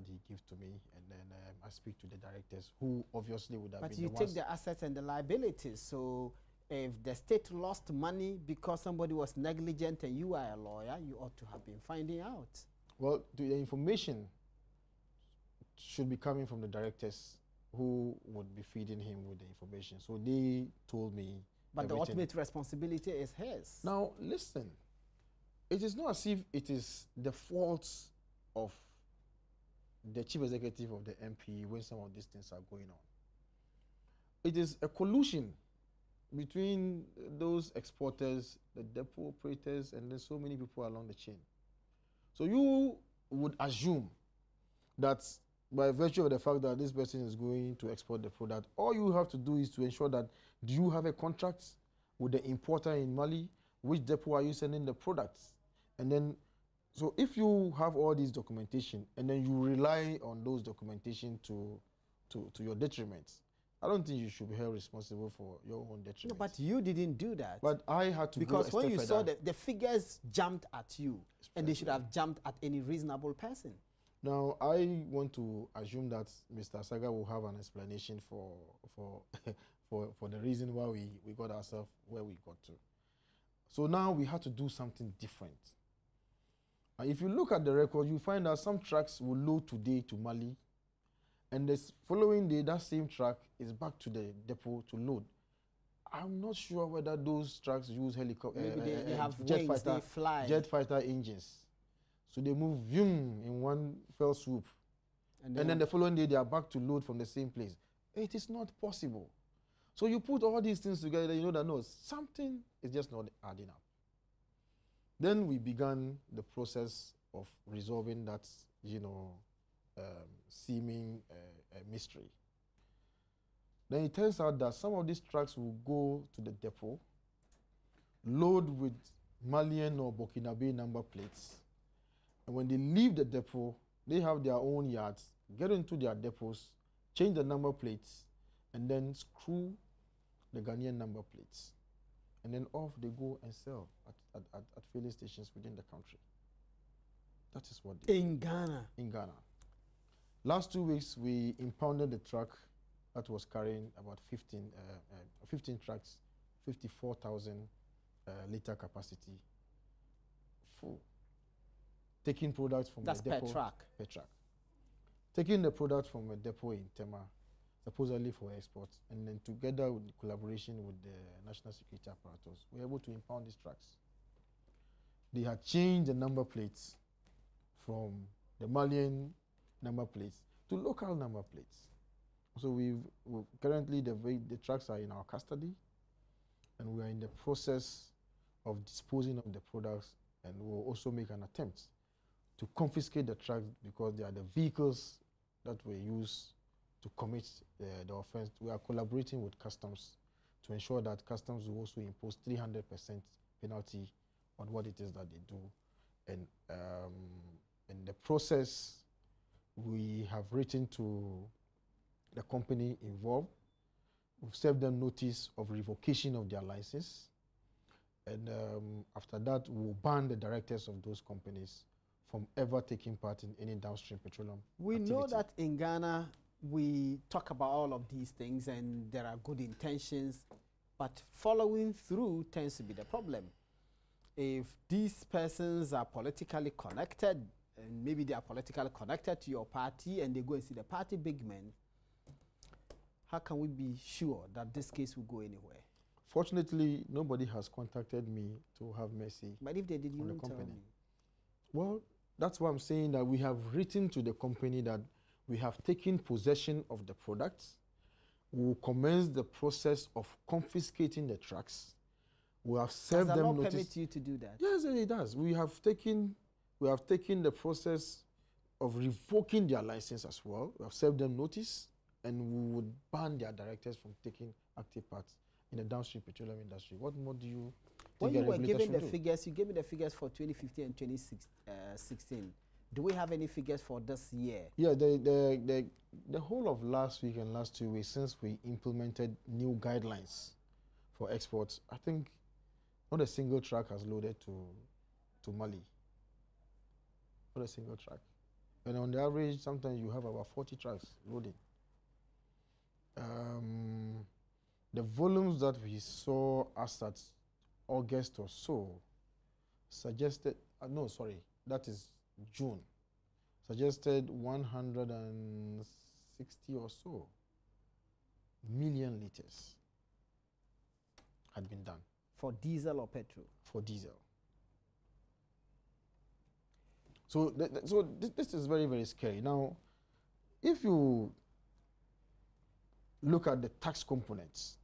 [SPEAKER 2] he gives to me, and then I speak to the directors, who obviously would have been the ones.
[SPEAKER 1] But you take the assets and the liabilities. So if the state lost money because somebody was negligent and you are a lawyer, you ought to have been finding out.
[SPEAKER 2] Well, the information should be coming from the directors, who would be feeding him with the information. So they told me.
[SPEAKER 1] But the ultimate responsibility is his.
[SPEAKER 2] Now, listen. It is not as if it is the fault of the chief executive of the MP when some of these things are going on. It is a collusion between those exporters, the depot operators, and then so many people along the chain. So you would assume that by virtue of the fact that this person is going to export the product, all you have to do is to ensure that, do you have a contract with the importer in Mali? Which depot are you sending the products? And then, so if you have all these documentation and then you rely on those documentation to your detriment, I don't think you should be held responsible for your own detriment.
[SPEAKER 1] No, but you didn't do that.
[SPEAKER 2] But I had to
[SPEAKER 1] because
[SPEAKER 2] go a
[SPEAKER 1] when you
[SPEAKER 2] step
[SPEAKER 1] saw
[SPEAKER 2] further.
[SPEAKER 1] the figures jumped at you, and they should have jumped at any reasonable person.
[SPEAKER 2] Now, I want to assume that Mr. Saga will have an explanation for the reason why we got ourselves where we got to. So now we had to do something different. If you look at the record, you find that some trucks will load today to Mali, And the following day, that same truck is back to the depot to load. I'm not sure whether those trucks use helicopter,
[SPEAKER 1] Maybe they have wings, they fly.
[SPEAKER 2] jet fighter engines. So they move vroom, in one fell swoop. And then the following day, they are back to load from the same place. It is not possible. So you put all these things together, you know that no, something is just not adding up. Then we began the process of resolving that, seeming mystery. Then it turns out that some of these trucks will go to the depot, load with Malian or Burkinabe number plates, and when they leave the depot, they have their own yards, get into their depots, change the number plates, and then screw the Ghanaian number plates. And then off they go and sell at filling stations within the country. That is what they do.
[SPEAKER 1] In Ghana?
[SPEAKER 2] In Ghana. Last 2 weeks, we impounded the truck that was carrying about 15 trucks, 54,000 liter capacity, full. Taking products from the depot.
[SPEAKER 1] That's per truck?
[SPEAKER 2] Per truck. Taking the product from a depot in Tema, supposedly for export, and then together with collaboration with the National Security Apparatus, we were able to impound these trucks. They had changed the number plates from the Malian number plates to local number plates. So currently the trucks are in our custody, and we are in the process of disposing of the products, and we'll also make an attempt to confiscate the trucks because they are the vehicles that were used to commit the offense. We are collaborating with customs to ensure that customs will also impose 300% penalty on what it is that they do. And in the process, we have written to the company involved. We've served them notice of revocation of their license. And after that, we'll ban the directors of those companies from ever taking part in any downstream petroleum activity.
[SPEAKER 1] Know that in Ghana, we talk about all of these things and there are good intentions, but following through tends to be the problem. If these persons are politically connected, and maybe they are politically connected to your party and they go and see the party big men, how can we be sure that this case will go anywhere?
[SPEAKER 2] Fortunately, nobody has contacted me to have mercy.
[SPEAKER 1] But if they did, you
[SPEAKER 2] on the
[SPEAKER 1] won't tell
[SPEAKER 2] company.
[SPEAKER 1] me.
[SPEAKER 2] Well, that's why I'm saying that we have written to the company that we have taken possession of the products. We will commence the process of confiscating the trucks. We have served them notice.
[SPEAKER 1] Does the law permit you to do that?
[SPEAKER 2] Yes, it does. We have taken the process of revoking their license as well. We have served them notice, and we would ban their directors from taking active part in the downstream petroleum industry. What more do you
[SPEAKER 1] when
[SPEAKER 2] think
[SPEAKER 1] you were given the
[SPEAKER 2] do?
[SPEAKER 1] figures, you gave me the figures for 2015 and 2016. Do we have any figures for this year?
[SPEAKER 2] Yeah, the whole of last week and last 2 weeks, since we implemented new guidelines for exports, I think not a single truck has loaded to Mali. Not a single truck. And on the average, sometimes you have about 40 trucks loading. The volumes that we saw as at August or so suggested, that is June, suggested 160 or so million liters had been done.
[SPEAKER 1] For diesel or petrol?
[SPEAKER 2] For diesel. So, this is very, very scary. Now, if you look at the tax components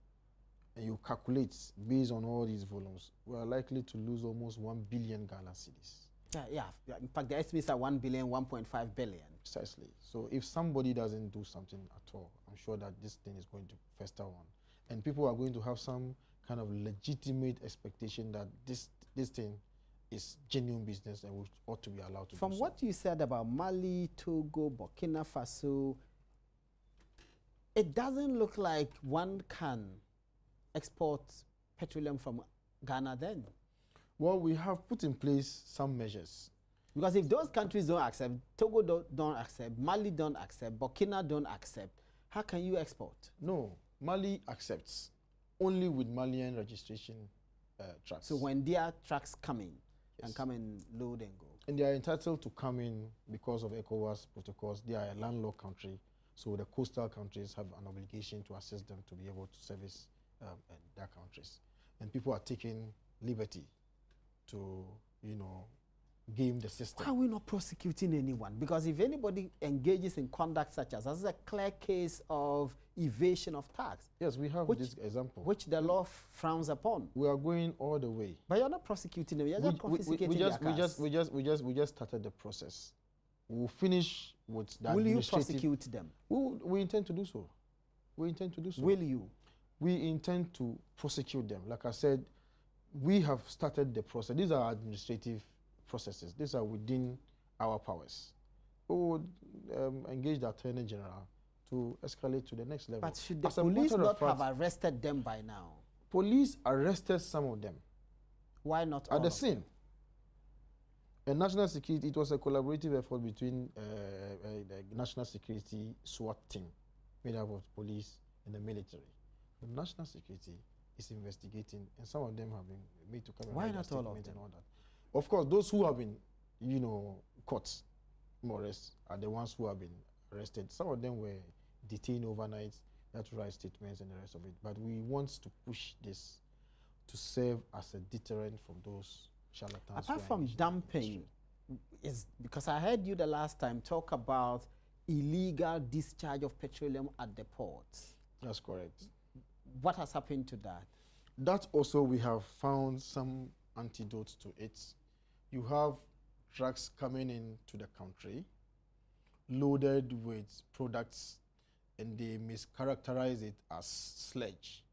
[SPEAKER 2] and you calculate based on all these volumes, we are likely to lose almost 1 billion Ghana cedis.
[SPEAKER 1] Yeah. In fact, the estimates are 1 billion, 1.5 billion.
[SPEAKER 2] Precisely. So if somebody doesn't do something at all, I'm sure that this thing is going to fester on. And people are going to have some kind of legitimate expectation that this thing is genuine business and we ought to be allowed to do so.
[SPEAKER 1] From what you said about Mali, Togo, Burkina Faso, it doesn't look like one can export petroleum from Ghana then.
[SPEAKER 2] Well, we have put in place some measures.
[SPEAKER 1] Because if those countries don't accept, Togo don't accept, Mali don't accept, Burkina don't accept, how can you export?
[SPEAKER 2] No, Mali accepts only with Malian registration trucks.
[SPEAKER 1] So when their trucks come in,
[SPEAKER 2] yes,
[SPEAKER 1] and come and load and go.
[SPEAKER 2] And they are entitled to come in because of ECOWAS protocols. They are a landlocked country, So the coastal countries have an obligation to assist them to be able to service their countries. And people are taking liberty to, you know, game the system.
[SPEAKER 1] Why are we not prosecuting anyone? Because if anybody engages in conduct such as, that's a clear case of evasion of tax.
[SPEAKER 2] Yes, we have this example.
[SPEAKER 1] Which the law frowns upon.
[SPEAKER 2] We are going all the way.
[SPEAKER 1] But you're not prosecuting them, you're just confiscating their cars.
[SPEAKER 2] We just started the process. We'll finish with that.
[SPEAKER 1] Will you prosecute them?
[SPEAKER 2] We intend to do so. We intend to do so.
[SPEAKER 1] Will you?
[SPEAKER 2] We intend to prosecute them. Like I said, we have started the process. These are administrative processes. These are within our powers. We would engage the Attorney General to escalate to the next level.
[SPEAKER 1] But should the police not have arrested them by now?
[SPEAKER 2] Police arrested some of them.
[SPEAKER 1] Why not all
[SPEAKER 2] at the
[SPEAKER 1] of
[SPEAKER 2] scene?
[SPEAKER 1] them?
[SPEAKER 2] And national security, it was a collaborative effort between the national security SWAT team, made up of police and the military. The national security is investigating, and some of them have been made to come and write a statement and all that. Of course, those who have been, you know, caught, more or less, are the ones who have been arrested. Some of them were detained overnight, they had to write statements and the rest of it. But we want to push this to serve as a deterrent from those charlatans.
[SPEAKER 1] Apart from dumping, is because I heard you the last time talk about illegal discharge of petroleum at the ports.
[SPEAKER 2] That's correct.
[SPEAKER 1] What has happened to that?
[SPEAKER 2] That also, we have found some antidotes to it. You have trucks coming into the country loaded with products, and they mischaracterize it as sludge.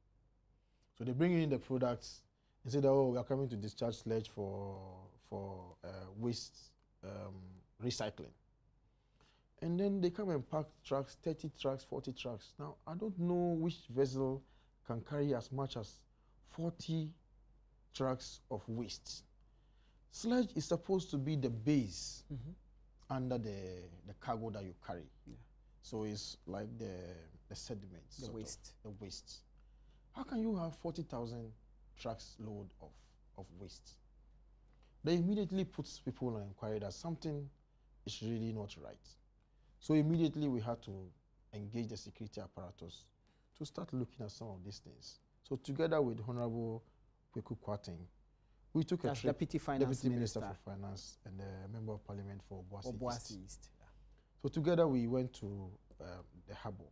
[SPEAKER 2] So they bring in the products and say that, oh, we are coming to discharge sludge for waste recycling. And then they come and park trucks, 30 trucks, 40 trucks. Now, I don't know which vessel can carry as much as 40 trucks of waste. Sludge is supposed to be the base under the cargo that you carry. Yeah. So it's like the sediments.
[SPEAKER 1] The waste.
[SPEAKER 2] The waste. How can you have 40,000 trucks load of waste? They immediately puts people on inquiry that something is really not right. So immediately we had to engage the security apparatus to start looking at some of these things. So together with Honorable Kweku Kwarteng, we took a trip,
[SPEAKER 1] Deputy
[SPEAKER 2] Minister for Finance and the Member of Parliament for Obuasi East.
[SPEAKER 1] Yeah.
[SPEAKER 2] So together we went to the harbour,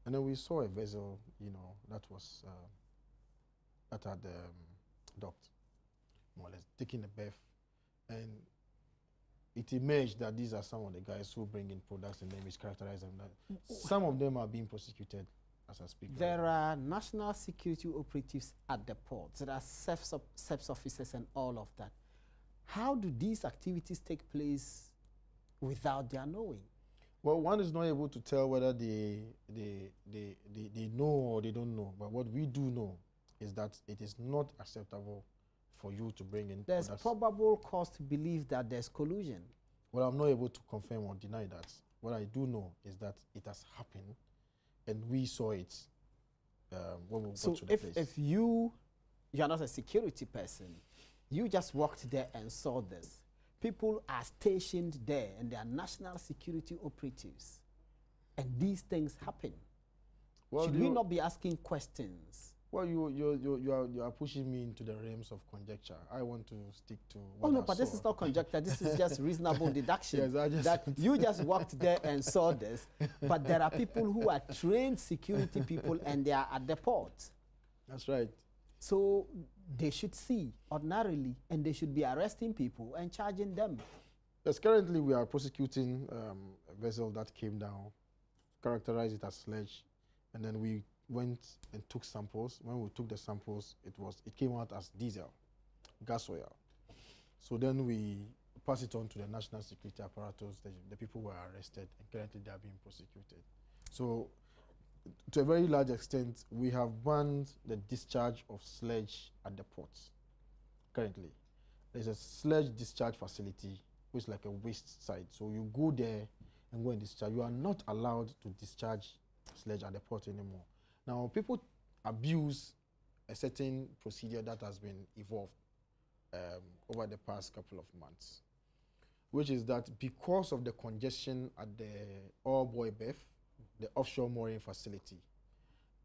[SPEAKER 2] and then we saw a vessel, you know, that was that had docked, more or less, taking a berth, and it emerged that these are some of the guys who bring in products and they mischaracterize them. Some of them are being prosecuted as I speak.
[SPEAKER 1] There are national security operatives at the ports. There are SEPS officers and all of that. How do these activities take place without their knowing?
[SPEAKER 2] Well, one is not able to tell whether they know or they don't know. But what we do know is that it is not acceptable for you to bring in.
[SPEAKER 1] There's probable cause to believe that there's collusion.
[SPEAKER 2] Well, I'm not able to confirm or deny that. What I do know is that it has happened, and we saw it when we got to the place.
[SPEAKER 1] So if you're not a security person, you just walked there and saw this. People are stationed there, and they are national security operatives, and these things happen. Well, should we not be asking questions?
[SPEAKER 2] Well, you are pushing me into the realms of conjecture. I want to stick to what
[SPEAKER 1] Oh no, but this is not conjecture. This is just reasonable deduction.
[SPEAKER 2] Yes,
[SPEAKER 1] that you just walked there and saw this, but there are people who are trained security people, and they are at the port.
[SPEAKER 2] That's right.
[SPEAKER 1] So they should see ordinarily, and they should be arresting people and charging them.
[SPEAKER 2] Yes, currently we are prosecuting a vessel that came down, characterized it as sludge, and then we went and took samples. When we took the samples, it came out as diesel, gas oil. So then we passed it on to the national security apparatus. The people were arrested, and currently they are being prosecuted. So to a very large extent, we have banned the discharge of sludge at the ports. Currently, there's a sludge discharge facility, which is like a waste site. So you go there and go and discharge. You are not allowed to discharge sludge at the port anymore. Now, people abuse a certain procedure that has been evolved over the past couple of months, which is that because of the congestion at the all-boy berth, the offshore mooring facility,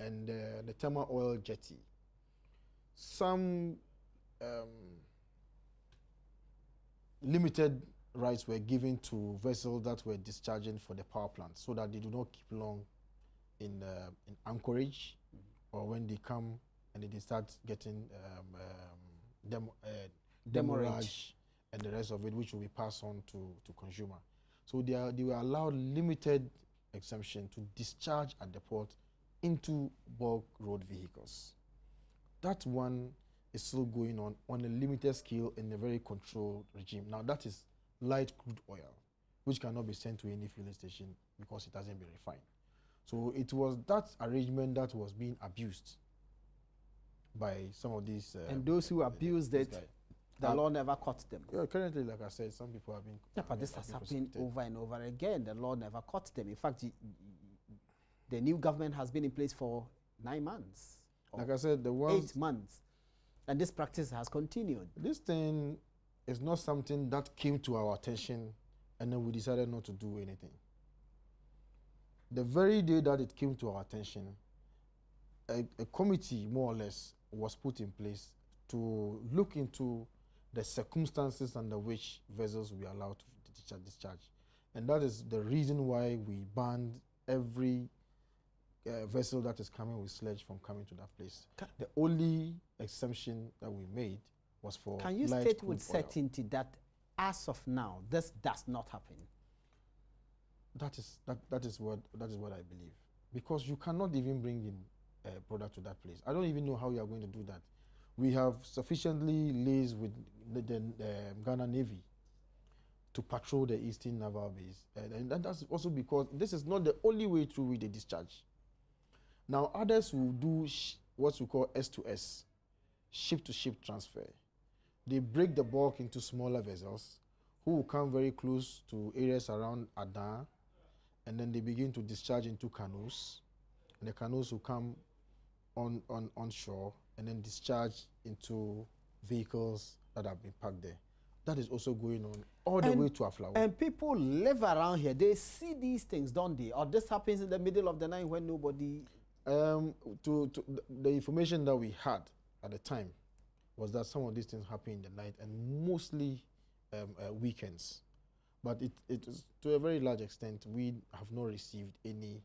[SPEAKER 2] and the thermal oil jetty. Some limited rights were given to vessels that were discharging for the power plant so that they do not keep long in anchorage, or when they come and they start getting demurrage and the rest of it, which will be passed on to consumer. So they were allowed limited exemption to discharge at the port into bulk road vehicles. That one is still going on a limited scale in a very controlled regime. Now that is light crude oil, which cannot be sent to any filling station because it hasn't been refined. So it was that arrangement that was being abused by some of these.
[SPEAKER 1] And those who abused it, the law never caught them.
[SPEAKER 2] Yeah, currently, like I said, some people have been.
[SPEAKER 1] Yeah, but this has happened over and over again. The law never caught them. In fact, the new government has been in place for 9 months.
[SPEAKER 2] Like I said,
[SPEAKER 1] 8 months. And this practice has continued.
[SPEAKER 2] This thing is not something that came to our attention and then we decided not to do anything. The very day that it came to our attention, a committee, more or less, was put in place to look into the circumstances under which vessels will be allowed to discharge. And that is the reason why we banned every vessel that is coming with sledge from coming to that place. The only exemption that we made was for
[SPEAKER 1] Can you state with certainty that as of now, this does not happen?
[SPEAKER 2] That is what I believe. Because you cannot even bring in a product to that place. I don't even know how you are going to do that. We have sufficiently liaised with the Ghana Navy to patrol the Eastern Naval Base. And that's also because this is not the only way through which they discharge. Now, others will do what we call S2S, ship-to-ship transfer. They break the bulk into smaller vessels who will come very close to areas around Adan, and then they begin to discharge into canoes. And the canoes will come onshore and then discharge into vehicles that have been parked there. That is also going on all the way to Aflawo.
[SPEAKER 1] And people live around here. They see these things, don't they? Or this happens in the middle of the night when nobody...
[SPEAKER 2] the information that we had at the time was that some of these things happen in the night and mostly weekends. But it is to a very large extent, we have not received any,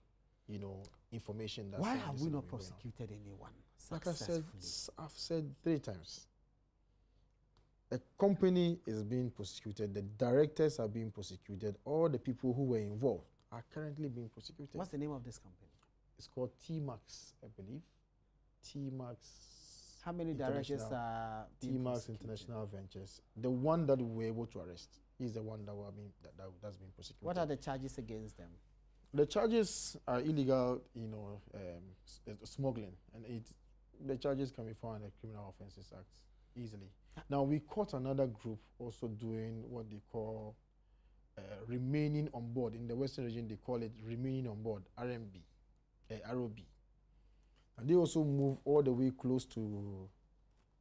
[SPEAKER 2] information that.
[SPEAKER 1] Why have we not prosecuted anyone successfully?
[SPEAKER 2] Like I said, I've said 3 times. The company is being prosecuted. The directors are being prosecuted. All the people who were involved are currently being prosecuted.
[SPEAKER 1] What's the name of this company?
[SPEAKER 2] It's called T-Max, I believe. T-Max.
[SPEAKER 1] How many directors are being
[SPEAKER 2] T-Max International Ventures. The one that we were able to arrest is the one that that's being prosecuted.
[SPEAKER 1] What are the charges against them?
[SPEAKER 2] The charges are illegal, smuggling, and the charges can be found in the Criminal Offences Act easily. Now, we caught another group also doing what they call remaining on board. In the Western region, they call it remaining on board, ROB. And they also move all the way close to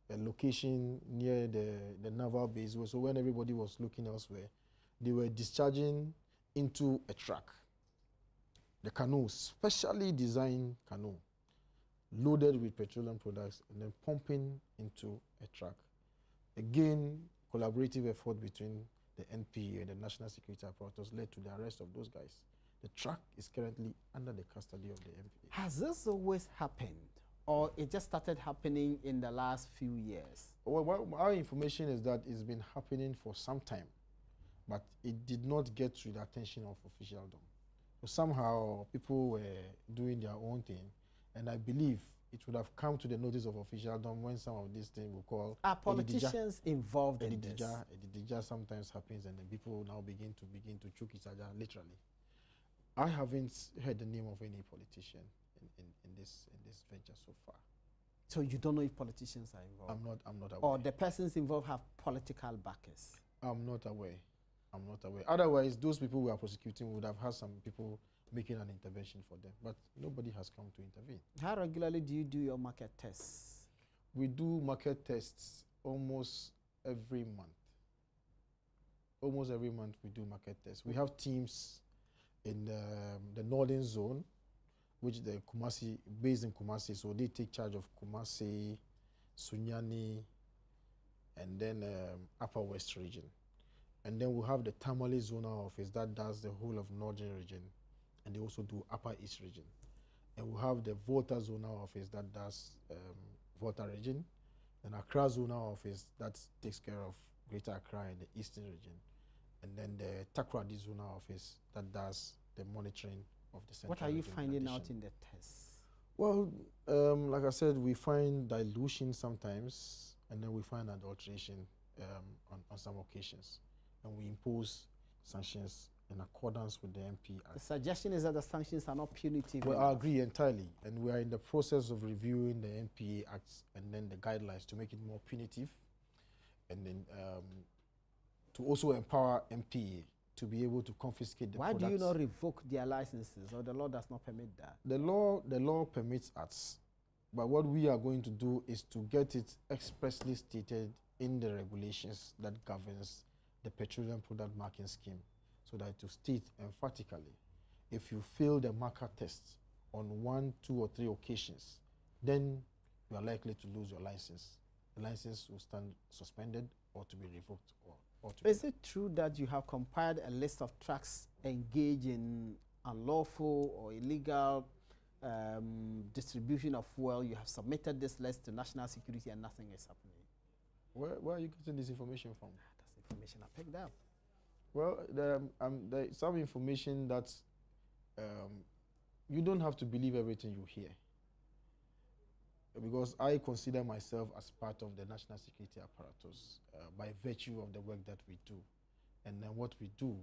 [SPEAKER 2] a location near the naval base. So when everybody was looking elsewhere, they were discharging into a truck. The canoe, specially designed canoe, loaded with petroleum products and then pumping into a truck. Again, collaborative effort between the NPA and the National Security Apparatus led to the arrest of those guys. The truck is currently under the custody of the NPA.
[SPEAKER 1] Has this always happened, or it just started happening in the last few years?
[SPEAKER 2] Well, our information is that it's been happening for some time, but it did not get to the attention of officialdom. So somehow people were doing their own thing, and I believe it would have come to the notice of officialdom when some of these things we call...
[SPEAKER 1] Are politicians involved in this?
[SPEAKER 2] Edidija sometimes happens, and then people now begin to choke each other, literally. I haven't heard the name of any politician in this venture so far.
[SPEAKER 1] So you don't know if politicians are involved?
[SPEAKER 2] I'm not aware.
[SPEAKER 1] Or the persons involved have political backers?
[SPEAKER 2] I'm not aware. Otherwise, those people we are prosecuting would have had some people making an intervention for them. But nobody has come to intervene.
[SPEAKER 1] How regularly do you do your market tests?
[SPEAKER 2] We do market tests almost every month. Almost every month we do market tests. We have teams in the northern zone which the Kumasi, based in Kumasi, so they take charge of Kumasi, Sunyani, and then Upper West region. And then we have the Tamale Zonal Office that does the whole of Northern region, and they also do Upper East region. And we have the Volta Zonal Office that does Volta region, and Accra Zonal Office that takes care of Greater Accra and the Eastern region, and then the Takoradi Zonal Office that does the monitoring of the central.
[SPEAKER 1] What are you
[SPEAKER 2] region
[SPEAKER 1] finding out in the tests?
[SPEAKER 2] Well, like I said, we find dilution sometimes, and then we find adulteration on some occasions, and we impose sanctions in accordance with the MP Act.
[SPEAKER 1] The suggestion is that the sanctions are not punitive.
[SPEAKER 2] Well, I agree entirely, and we are in the process of reviewing the MPA Acts and then the guidelines to make it more punitive, and then to also empower MPA to be able to confiscate the products.
[SPEAKER 1] Why do you not revoke their licenses, or the law does not permit that?
[SPEAKER 2] The law permits us, but what we are going to do is to get it expressly stated in the regulations that governs the petroleum product marking scheme, so that to state emphatically, if you fail the marker test on 1, 2, or 3 occasions, then you are likely to lose your license. The license will stand suspended or to be revoked.
[SPEAKER 1] Is it true that you have compiled a list of trucks engaged in unlawful or illegal distribution of fuel? You have submitted this list to national security and nothing is happening.
[SPEAKER 2] Where are you getting this information from?
[SPEAKER 1] That's the information I picked up.
[SPEAKER 2] Well, there's some information that you don't have to believe everything you hear, because I consider myself as part of the national security apparatus by virtue of the work that we do. And then what we do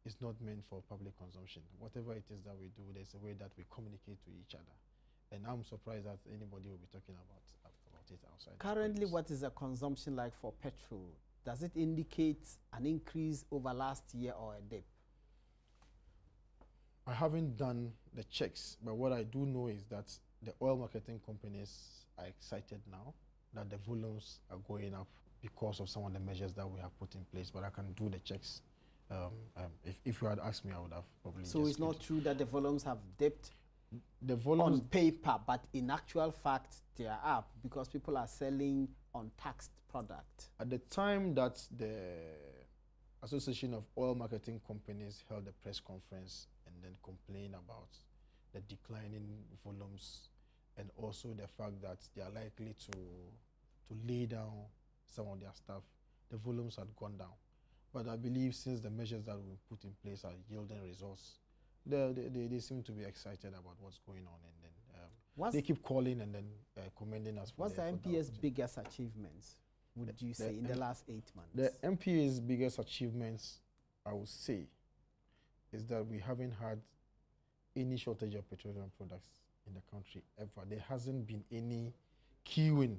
[SPEAKER 2] is not meant for public consumption. Whatever it is that we do, there's a way that we communicate to each other. And I'm surprised that anybody will be talking about it outside.
[SPEAKER 1] Currently, what is the consumption like for petrol? Does it indicate an increase over last year or a dip?
[SPEAKER 2] I haven't done the checks, but what I do know is that the oil marketing companies are excited now that the volumes are going up because of some of the measures that we have put in place, but I can do the checks. If you had asked me, I would have probably.
[SPEAKER 1] So it's not true that the volumes have dipped?
[SPEAKER 2] The volumes
[SPEAKER 1] on paper, but in actual fact, they are up because people are selling untaxed product.
[SPEAKER 2] At the time that the Association of Oil Marketing Companies held a press conference and then complained about the declining volumes and also the fact that they are likely to lay down some of their stuff, the volumes had gone down. But I believe since the measures that we put in place are yielding results, they seem to be excited about what's going on, and then they keep calling and then commending us.
[SPEAKER 1] What's the MPA's biggest achievements, would you say, in the last 8 months?
[SPEAKER 2] The MPA's biggest achievements, I would say, is that we haven't had any shortage of petroleum products in the country ever. There hasn't been any queuing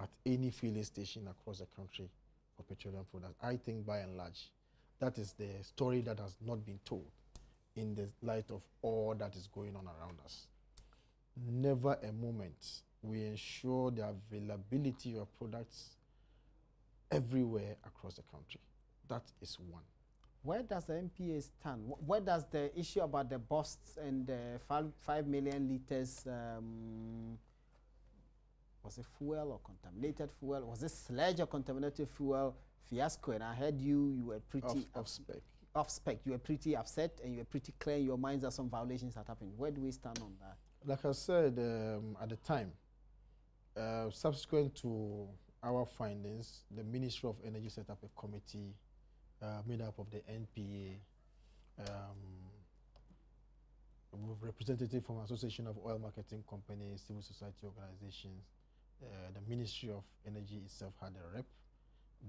[SPEAKER 2] at any filling station across the country for petroleum products. I think by and large, that is the story that has not been told in the light of all that is going on around us. Never a moment. We ensure the availability of products everywhere across the country. That is one.
[SPEAKER 1] Where does the MPA stand? Where does the issue about the busts and the 5 million liters, was it fuel or contaminated fuel? Was it sludge or contaminated fuel fiasco? And I heard you were pretty off-spec. You were pretty upset and you were pretty clear in your minds that some violations had happened. Where do we stand on that?
[SPEAKER 2] Like I said at the time, subsequent to our findings, the Ministry of Energy set up a committee made up of the NPA, with representatives from Association of Oil Marketing Companies, civil society organizations. The Ministry of Energy itself had a rep.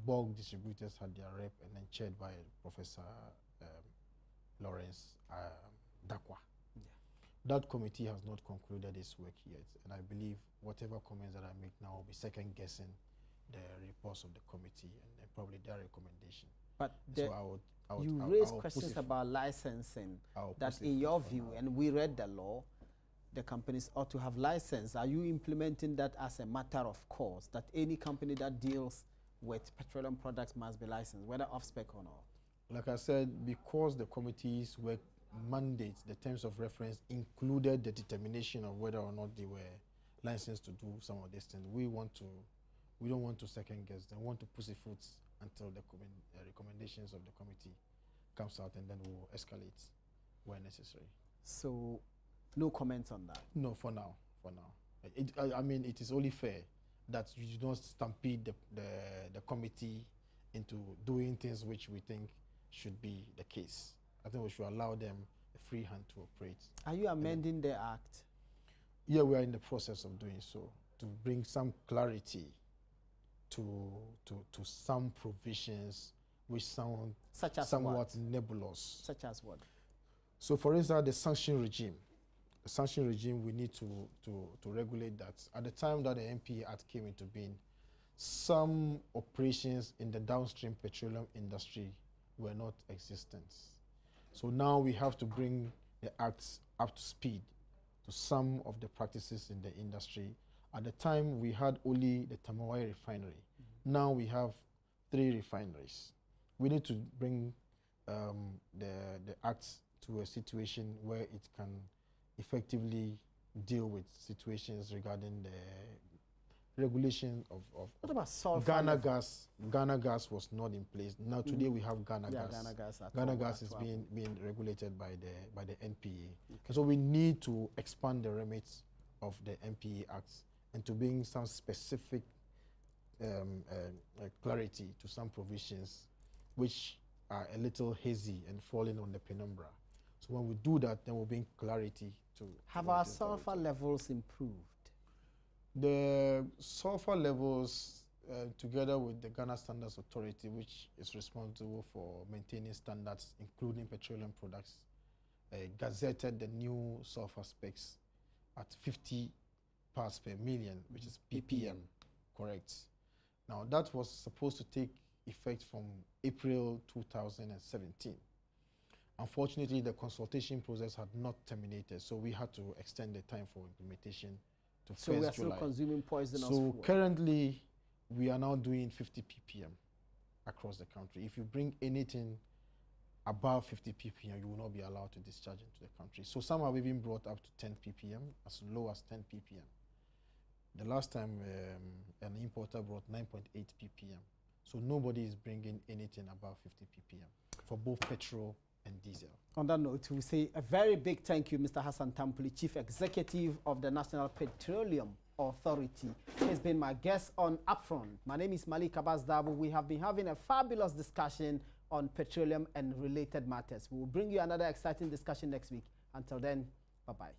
[SPEAKER 2] Bulk distributors had their rep, and then chaired by Professor Lawrence Dakwa. Yeah. That committee has not concluded its work yet, and I believe whatever comments that I make now will be second guessing the reports of the committee and probably their recommendation.
[SPEAKER 1] But
[SPEAKER 2] so
[SPEAKER 1] you raised questions about licensing, that in your view, and we read the law, the companies ought to have license. Are you implementing that as a matter of course, that any company that deals with petroleum products must be licensed, whether off-spec or not?
[SPEAKER 2] Like I said, because the committee's work mandate, the terms of reference included the determination of whether or not they were licensed to do some of these things. We don't want to second guess them. We want to pussyfoot until the recommendations of the committee comes out, and then we'll escalate where necessary.
[SPEAKER 1] So, no comments on that?
[SPEAKER 2] No, for now. I mean, it is only fair that you don't stampede the committee into doing things which we think should be the case. I think we should allow them a free hand to operate. Are you
[SPEAKER 1] amending the act?
[SPEAKER 2] Yeah, we are in the process of doing so, to bring some clarity to some provisions which sound somewhat nebulous.
[SPEAKER 1] Such as what?
[SPEAKER 2] So, for instance, the sanction regime. The sanction regime, we need to regulate that. At the time that the NPA Act came into being, some operations in the downstream petroleum industry were not existent. So now we have to bring the acts up to speed to some of the practices in the industry. At the time, we had only the Tamawai refinery. Now we have 3 refineries. We need to bring the acts to a situation where it can effectively deal with situations regarding the regulation of
[SPEAKER 1] what about sulfur?
[SPEAKER 2] Ghana gas was not in place. Now today we have Ghana gas. Ghana gas is being regulated by the NPA. Okay. So we need to expand the remits of the NPA Acts and to bring some specific clarity to some provisions which are a little hazy and falling on the penumbra. So when we do that, then we'll bring clarity to.
[SPEAKER 1] Have our sulfur levels improved?
[SPEAKER 2] The sulfur levels, together with the Ghana Standards Authority, which is responsible for maintaining standards, including petroleum products, gazetted the new sulfur specs at 50 parts per million, which is ppm, correct. Now, that was supposed to take effect from April 2017. Unfortunately, the consultation process had not terminated, so we had to extend the time for implementation to 1st July.
[SPEAKER 1] So we are still consuming poisonous
[SPEAKER 2] fuel. So currently, we are now doing 50 ppm across the country. If you bring anything above 50 ppm, you will not be allowed to discharge into the country. So some have even brought up to 10 ppm, as low as 10 ppm. The last time, an importer brought 9.8 ppm. So nobody is bringing anything above 50 ppm for both petrol and diesel.
[SPEAKER 1] On that note, we say a very big thank you, Mr. Hassan Tampuli, Chief Executive of the National Petroleum Authority. He's been my guest on Upfront. My name is Malik Abbas Dabo. We have been having a fabulous discussion on petroleum and related matters. We will bring you another exciting discussion next week. Until then, bye-bye.